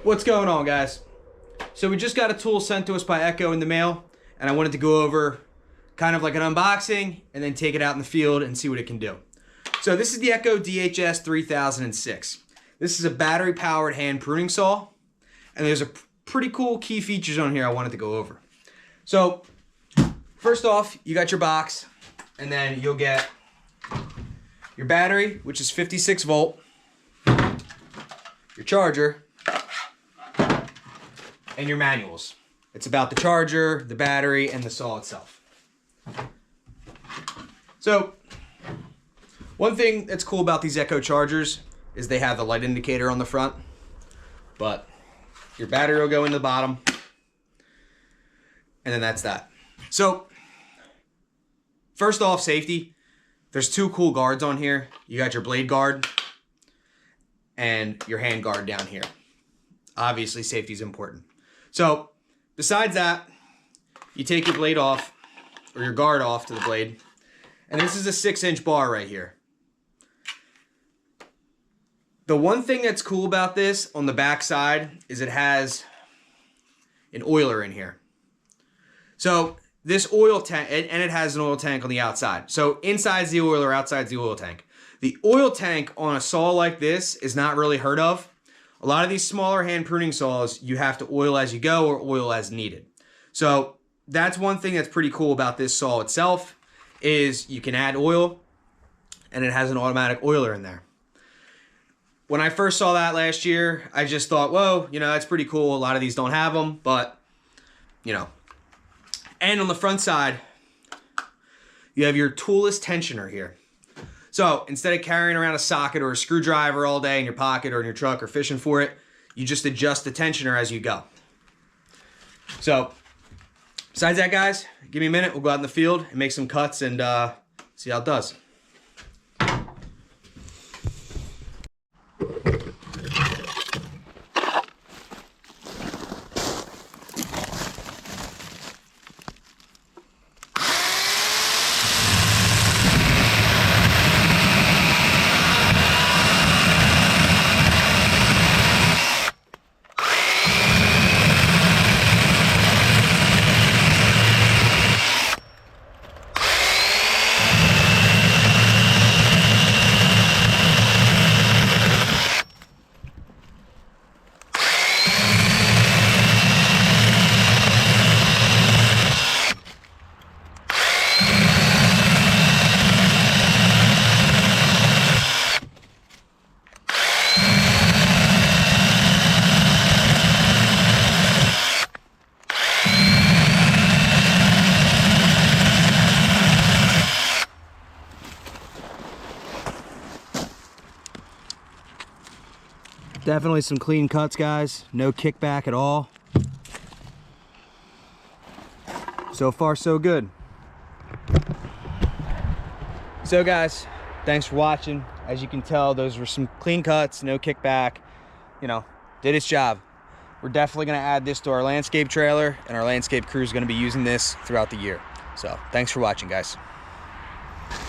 What's going on, guys? So we just got a tool sent to us by Echo in the mail, and I wanted to go over kind of like an unboxing and then take it out in the field and see what it can do. So this is the Echo DHS-3006. This is a battery-powered hand pruning saw, and there's a pretty cool key features on here I wanted to go over. So first off, you got your box, and then you'll get your battery, which is 56 volt, your charger, and your manuals. It's about the charger, the battery, and the saw itself. So, one thing that's cool about these Echo chargers is they have the light indicator on the front, but your battery will go in the bottom, and then that's that. So, first off, safety. There's two cool guards on here. You got your blade guard and your hand guard down here. Obviously, safety is important. So, besides that, you take your blade off, or your guard off to the blade, and this is a 6-inch bar right here. The one thing that's cool about this on the back side is it has an oiler in here. So, this oil tank, and it has an oil tank on the outside. So, inside's the oiler, outside's the oil tank. The oil tank on a saw like this is not really heard of. A lot of these smaller hand pruning saws, you have to oil as you go or oil as needed. So that's one thing that's pretty cool about this saw itself is you can add oil and it has an automatic oiler in there. When I first saw that last year, I just thought, whoa, you know, that's pretty cool. A lot of these don't have them, but, you know. And on the front side, you have your toolless tensioner here. So instead of carrying around a socket or a screwdriver all day in your pocket or in your truck or fishing for it, you just adjust the tensioner as you go. So besides that, guys, give me a minute. We'll go out in the field and make some cuts and see how it does. Definitely some clean cuts, guys. No kickback at all. So far, so good. So guys, thanks for watching. As you can tell, those were some clean cuts, no kickback. You know, did its job. We're definitely gonna add this to our landscape trailer, and our landscape crew is gonna be using this throughout the year. So thanks for watching, guys.